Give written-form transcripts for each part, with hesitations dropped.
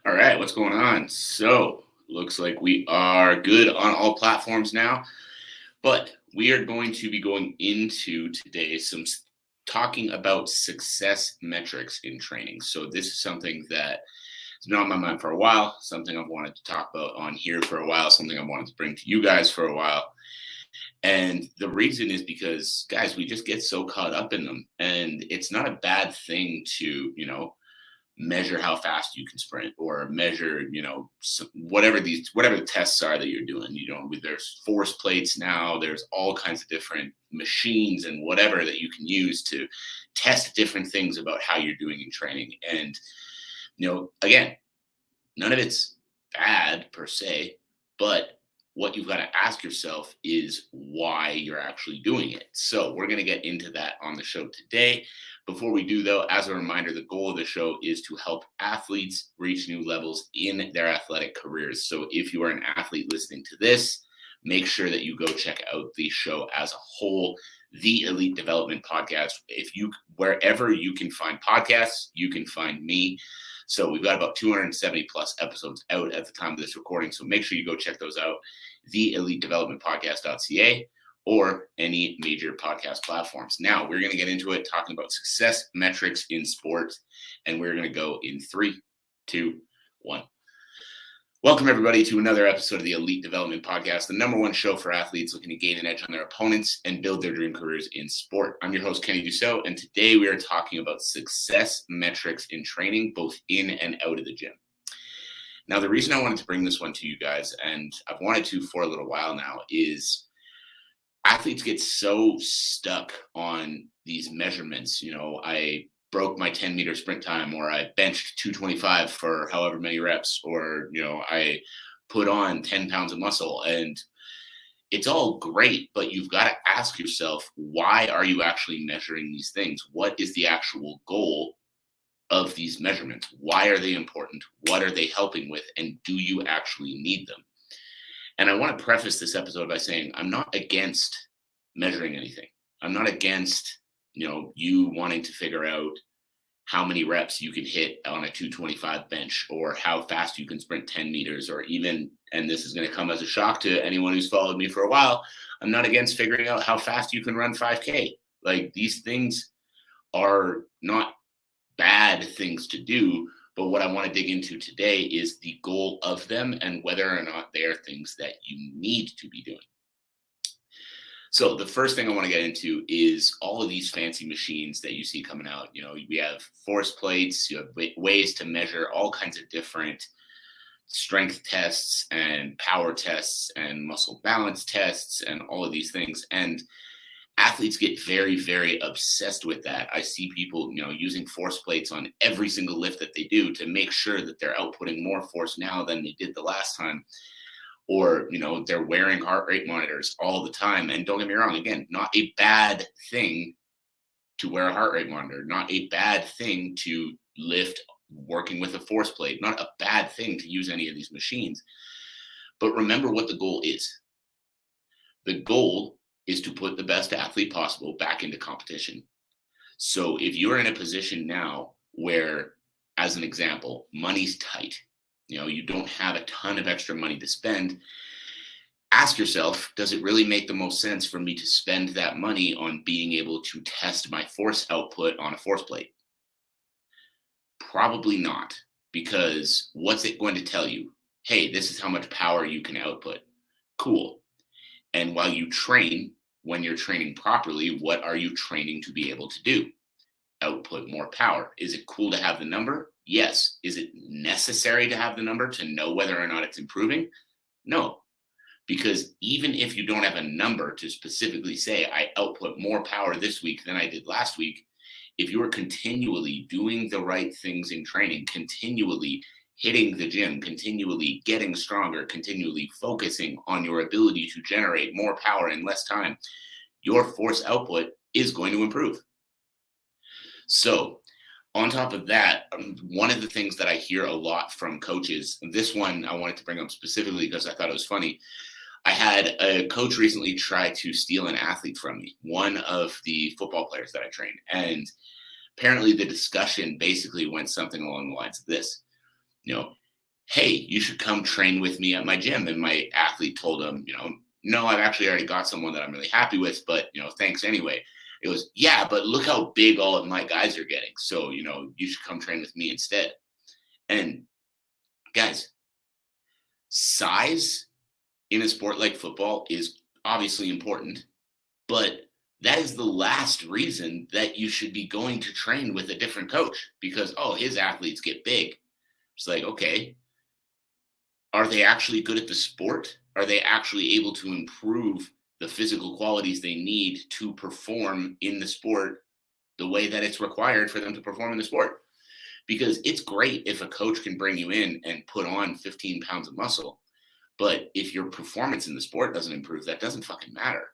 All right, what's going on? So, looks like we are good on all platforms now, but we are going to be going into today talking about success metrics in training. So, this is something that has been on my mind for a while, something I've wanted to talk about on here for a while, something I wanted to bring to you guys for a while. And the reason is because, guys, we just get so caught up in them. And it's not a bad thing to, measure how fast you can sprint or measure whatever the tests are that you're doing. There's force plates now, there's all kinds of different machines and whatever that you can use to test different things about how you're doing in training. And again, none of it's bad per se, but what you've got to ask yourself is why you're actually doing it. So we're going to get into that on the show today. Before we do, though, as a reminder, the goal of the show is to help athletes reach new levels in their athletic careers. So if you are an athlete listening to this, make sure that you go check out the show as a whole, the Elite Development Podcast. Wherever you can find podcasts, you can find me. So we've got about 270 plus episodes out at the time of this recording. So make sure you go check those out, theelitedevelopmentpodcast.ca or any major podcast platforms. Now we're going to get into it talking about success metrics in sports. And we're going to go in 3, 2, 1. Welcome, everybody, to another episode of the Elite Development Podcast, the number one show for athletes looking to gain an edge on their opponents and build their dream careers in sport. I'm your host, Kenny Dusseault, and today we are talking about success metrics in training, both in and out of the gym. Now, the reason I wanted to bring this one to you guys, and I've wanted to for a little while now, is athletes get so stuck on these measurements. I broke my 10-meter sprint time, or I benched 225 for however many reps, or, I put on 10 pounds of muscle. And it's all great, but you've got to ask yourself, why are you actually measuring these things? What is the actual goal of these measurements? Why are they important? What are they helping with? And do you actually need them? And I want to preface this episode by saying I'm not against measuring anything. I'm not against you wanting to figure out how many reps you can hit on a 225 bench, or how fast you can sprint 10 meters, or even, and this is going to come as a shock to anyone who's followed me for a while, I'm not against figuring out how fast you can run 5K. Like, these things are not bad things to do, but what I want to dig into today is the goal of them and whether or not they are things that you need to be doing. So the first thing I want to get into is all of these fancy machines that you see coming out. We have force plates, you have ways to measure all kinds of different strength tests and power tests and muscle balance tests and all of these things. And athletes get very, very obsessed with that. I see people, using force plates on every single lift that they do to make sure that they're outputting more force now than they did the last time. Or, they're wearing heart rate monitors all the time. And don't get me wrong, again, not a bad thing to wear a heart rate monitor, not a bad thing to lift working with a force plate, not a bad thing to use any of these machines. But remember what the goal is. The goal is to put the best athlete possible back into competition. So if you're in a position now where, as an example, money's tight, you don't have a ton of extra money to spend, ask yourself, does it really make the most sense for me to spend that money on being able to test my force output on a force plate? Probably not, because what's it going to tell you? Hey, this is how much power you can output. Cool. And while you train, when you're training properly, what are you training to be able to do? Output more power. Is it cool to have the number? Yes. Is it necessary to have the number to know whether or not it's improving? No. Because even if you don't have a number to specifically say, I output more power this week than I did last week, if you're continually doing the right things in training, continually hitting the gym, continually getting stronger, continually focusing on your ability to generate more power in less time, your force output is going to improve. So on top of that, one of the things that I hear a lot from coaches, this one I wanted to bring up specifically because I thought it was funny. I had a coach recently try to steal an athlete from me, one of the football players that I trained. And apparently the discussion basically went something along the lines of this. hey, you should come train with me at my gym. And my athlete told him, no, I've actually already got someone that I'm really happy with, but, thanks anyway. It was, yeah, but look how big all of my guys are getting. So, you should come train with me instead. And guys, size in a sport like football is obviously important, but that is the last reason that you should be going to train with a different coach because, oh, his athletes get big. It's like, okay, are they actually good at the sport? Are they actually able to improve the physical qualities they need to perform in the sport the way that it's required for them to perform in the sport? Because it's great if a coach can bring you in and put on 15 pounds of muscle. But if your performance in the sport doesn't improve, that doesn't fucking matter.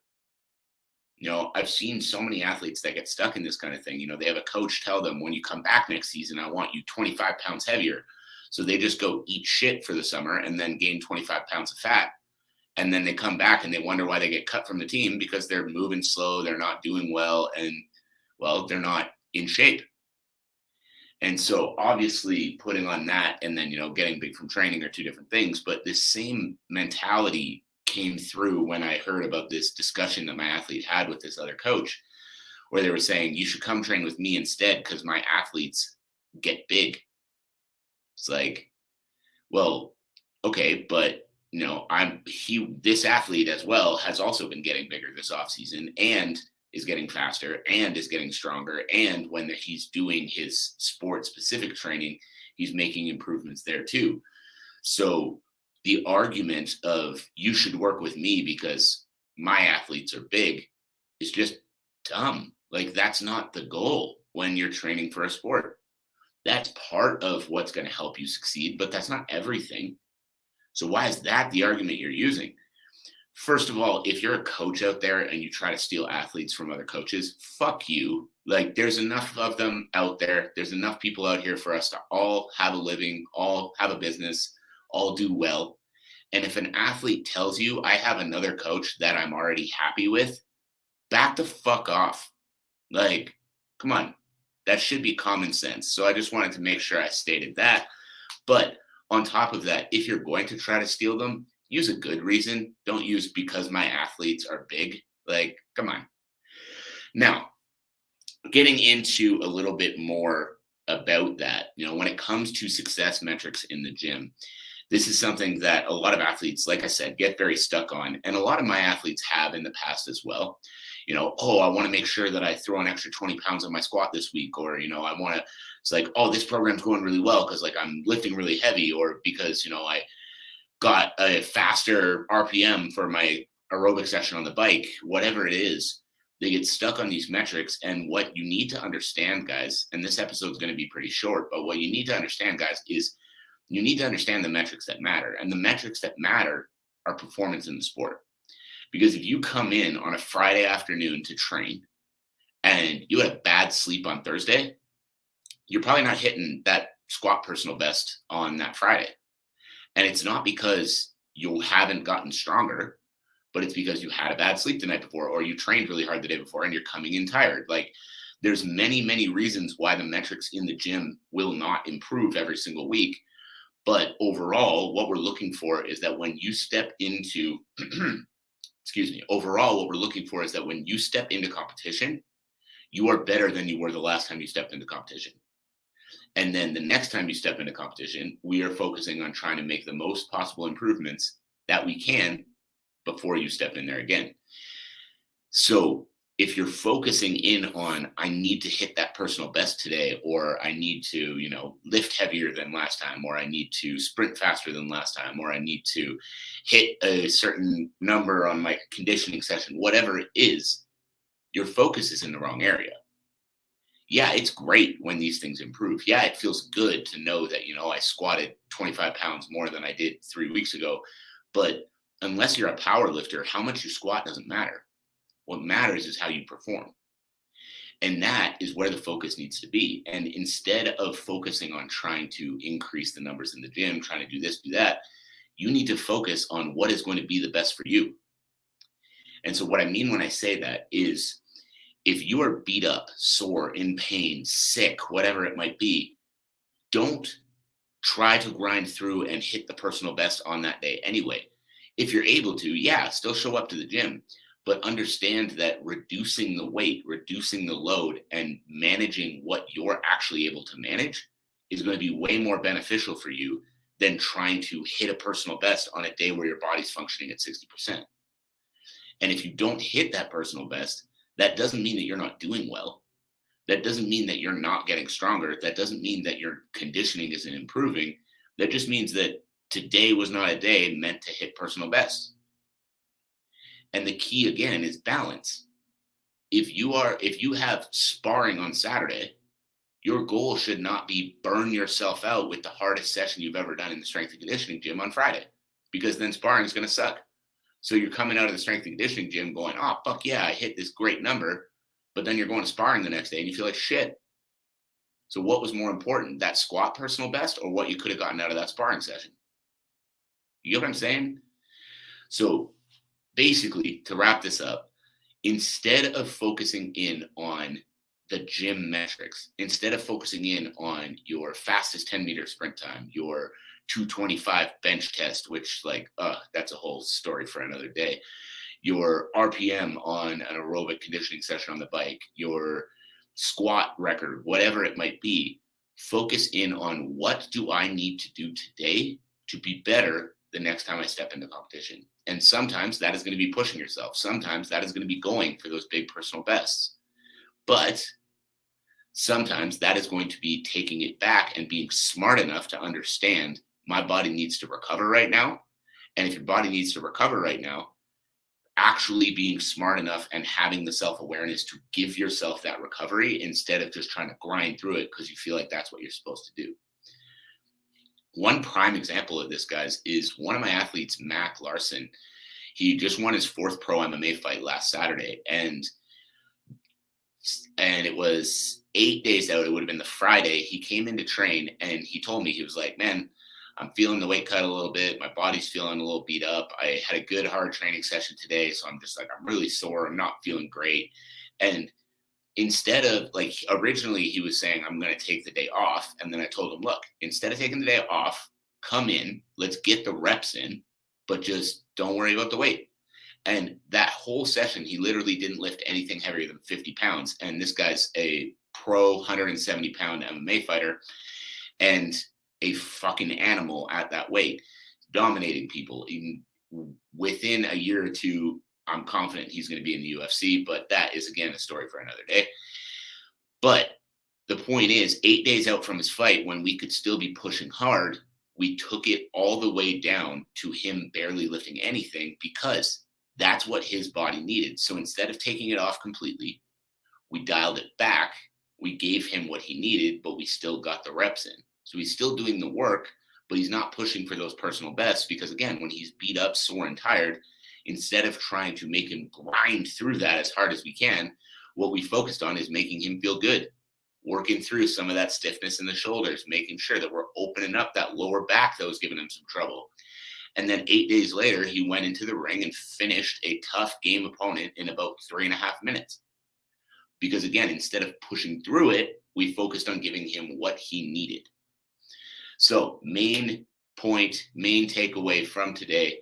I've seen so many athletes that get stuck in this kind of thing. They have a coach tell them, when you come back next season, I want you 25 pounds heavier. So they just go eat shit for the summer and then gain 25 pounds of fat. And then they come back and they wonder why they get cut from the team because they're moving slow, they're not doing well, and, well, they're not in shape. And so obviously putting on that and then, getting big from training are two different things. But this same mentality came through when I heard about this discussion that my athlete had with this other coach, where they were saying, you should come train with me instead because my athletes get big. It's like, well, okay, but this athlete as well has also been getting bigger this offseason and is getting faster and is getting stronger. And when he's doing his sport specific training, he's making improvements there too. So the argument of you should work with me because my athletes are big is just dumb. Like, that's not the goal when you're training for a sport. That's part of what's going to help you succeed, but that's not everything. So why is that the argument you're using? First of all, if you're a coach out there and you try to steal athletes from other coaches, fuck you. Like, there's enough of them out there. There's enough people out here for us to all have a living, all have a business, all do well. And if an athlete tells you, I have another coach that I'm already happy with, back the fuck off. Like, come on. That should be common sense. So I just wanted to make sure I stated that. But on top of that, if you're going to try to steal them, use a good reason. Don't use because my athletes are big. Like, come on. Now, getting into a little bit more about that, when it comes to success metrics in the gym, this is something that a lot of athletes, like I said, get very stuck on. And a lot of my athletes have in the past as well. Oh, I want to make sure that I throw an extra 20 pounds on my squat this week. Or, I want to, it's like, oh, this program's going really well because like I'm lifting really heavy, or because, I got a faster RPM for my aerobic session on the bike, whatever it is. They get stuck on these metrics. And what you need to understand, guys, and this episode is going to be pretty short, but what you need to understand, guys, is you need to understand the metrics that matter. And the metrics that matter are performance in the sport. Because if you come in on a Friday afternoon to train and you had a bad sleep on Thursday, you're probably not hitting that squat personal best on that Friday. And it's not because you haven't gotten stronger, but it's because you had a bad sleep the night before, or you trained really hard the day before and you're coming in tired. Like, there's many, many reasons why the metrics in the gym will not improve every single week. But overall, what we're looking for is that when you step into overall, what we're looking for is that when you step into competition, you are better than you were the last time you stepped into competition. And then the next time you step into competition, we are focusing on trying to make the most possible improvements that we can before you step in there again. So if you're focusing in on, I need to hit that personal best today, or I need to, lift heavier than last time, or I need to sprint faster than last time, or I need to hit a certain number on my conditioning session, whatever it is, your focus is in the wrong area. Yeah, it's great when these things improve. Yeah, it feels good to know that, I squatted 25 pounds more than I did 3 weeks ago. But unless you're a power lifter, how much you squat doesn't matter. What matters is how you perform. And that is where the focus needs to be. And instead of focusing on trying to increase the numbers in the gym, trying to do this, do that, you need to focus on what is going to be the best for you. And so what I mean when I say that is, if you are beat up, sore, in pain, sick, whatever it might be, don't try to grind through and hit the personal best on that day anyway. If you're able to, yeah, still show up to the gym, but understand that reducing the weight, reducing the load, and managing what you're actually able to manage is going to be way more beneficial for you than trying to hit a personal best on a day where your body's functioning at 60%. And if you don't hit that personal best, that doesn't mean that you're not doing well. That doesn't mean that you're not getting stronger. That doesn't mean that your conditioning isn't improving. That just means that today was not a day meant to hit personal best. And the key again is balance. If you have sparring on Saturday, your goal should not be burn yourself out with the hardest session you've ever done in the strength and conditioning gym on Friday, because then sparring is going to suck. So you're coming out of the strength and conditioning gym going, oh, fuck yeah, I hit this great number. But then you're going to sparring the next day and you feel like shit. So what was more important, that squat personal best or what you could have gotten out of that sparring session? You get what I'm saying? So basically, to wrap this up, instead of focusing in on the gym metrics, instead of focusing in on your fastest 10-meter sprint time, your 225 bench test, which that's a whole story for another day, your RPM on an aerobic conditioning session on the bike, your squat record, whatever it might be, focus in on what do I need to do today to be better the next time I step into competition. And sometimes that is going to be pushing yourself. Sometimes that is going to be going for those big personal bests. But sometimes that is going to be taking it back and being smart enough to understand my body needs to recover right now. And if your body needs to recover right now, actually being smart enough and having the self-awareness to give yourself that recovery instead of just trying to grind through it because you feel like that's what you're supposed to do. One prime example of this, guys, is one of my athletes, Mac Larson. He just won his 4th pro MMA fight last Saturday, and it was 8 days out. It would have been the Friday. He came in to train, and he told me, he was like, man, I'm feeling the weight cut a little bit. My body's feeling a little beat up. I had a good hard training session today, so I'm just like, I'm really sore. I'm not feeling great. And instead of, like, originally he was saying, I'm going to take the day off. And then I told him, look, instead of taking the day off, come in, let's get the reps in, but just don't worry about the weight. And that whole session, he literally didn't lift anything heavier than 50 pounds. And this guy's a pro 170-pound MMA fighter and a fucking animal at that weight, dominating people. Even within a year or two, I'm confident he's going to be in the UFC, but that is, again, a story for another day. But the point is, 8 days out from his fight, when we could still be pushing hard, we took it all the way down to him barely lifting anything because that's what his body needed. So instead of taking it off completely, we dialed it back. We gave him what he needed, but we still got the reps in. So he's still doing the work, but he's not pushing for those personal bests because, again, when he's beat up, sore, and tired, instead of trying to make him grind through that as hard as we can, what we focused on is making him feel good, working through some of that stiffness in the shoulders, making sure that we're opening up that lower back that was giving him some trouble. And then 8 days later, he went into the ring and finished a tough game opponent in about 3.5 minutes. Because, again, instead of pushing through it, we focused on giving him what he needed. So main point, main takeaway from today,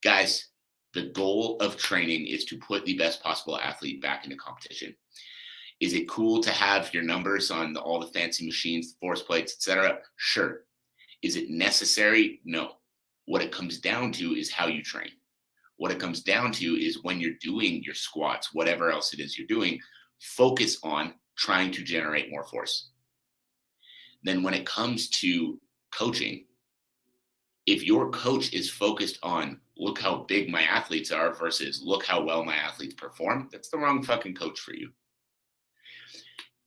guys, the goal of training is to put the best possible athlete back into competition. Is it cool to have your numbers on all the fancy machines, force plates, etc.? Sure. Is it necessary? No. What it comes down to is how you train. What it comes down to is when you're doing your squats, whatever else it is you're doing, focus on trying to generate more force. Then when it comes to coaching, if your coach is focused on look how big my athletes are versus look how well my athletes perform, that's the wrong fucking coach for you.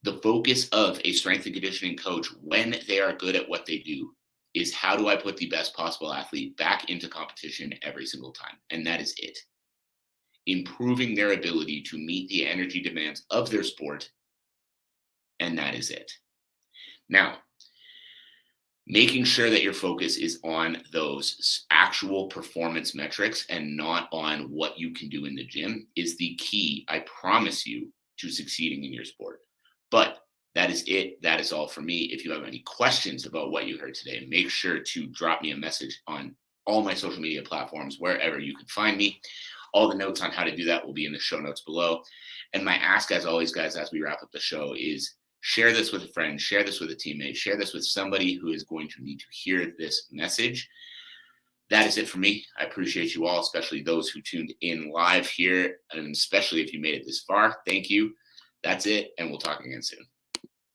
The focus of a strength and conditioning coach when they are good at what they do is how do I put the best possible athlete back into competition every single time? And that is it. Improving their ability to meet the energy demands of their sport, and that is it. Now, making sure that your focus is on those actual performance metrics and not on what you can do in the gym is the key, I promise you, to succeeding in your sport. But That is it. That is all for me. If you have any questions about what you heard today, make sure to drop me a message on all my social media platforms, wherever you can find me. All the notes on how to do that will be in the show notes below. And my ask, as always, guys, as we wrap up the show, is share this with a friend, share this with a teammate, share this with somebody who is going to need to hear this message. That is it for me. I appreciate you all, especially those who tuned in live here, and especially if you made it this far. Thank you. That's it, and we'll talk again soon.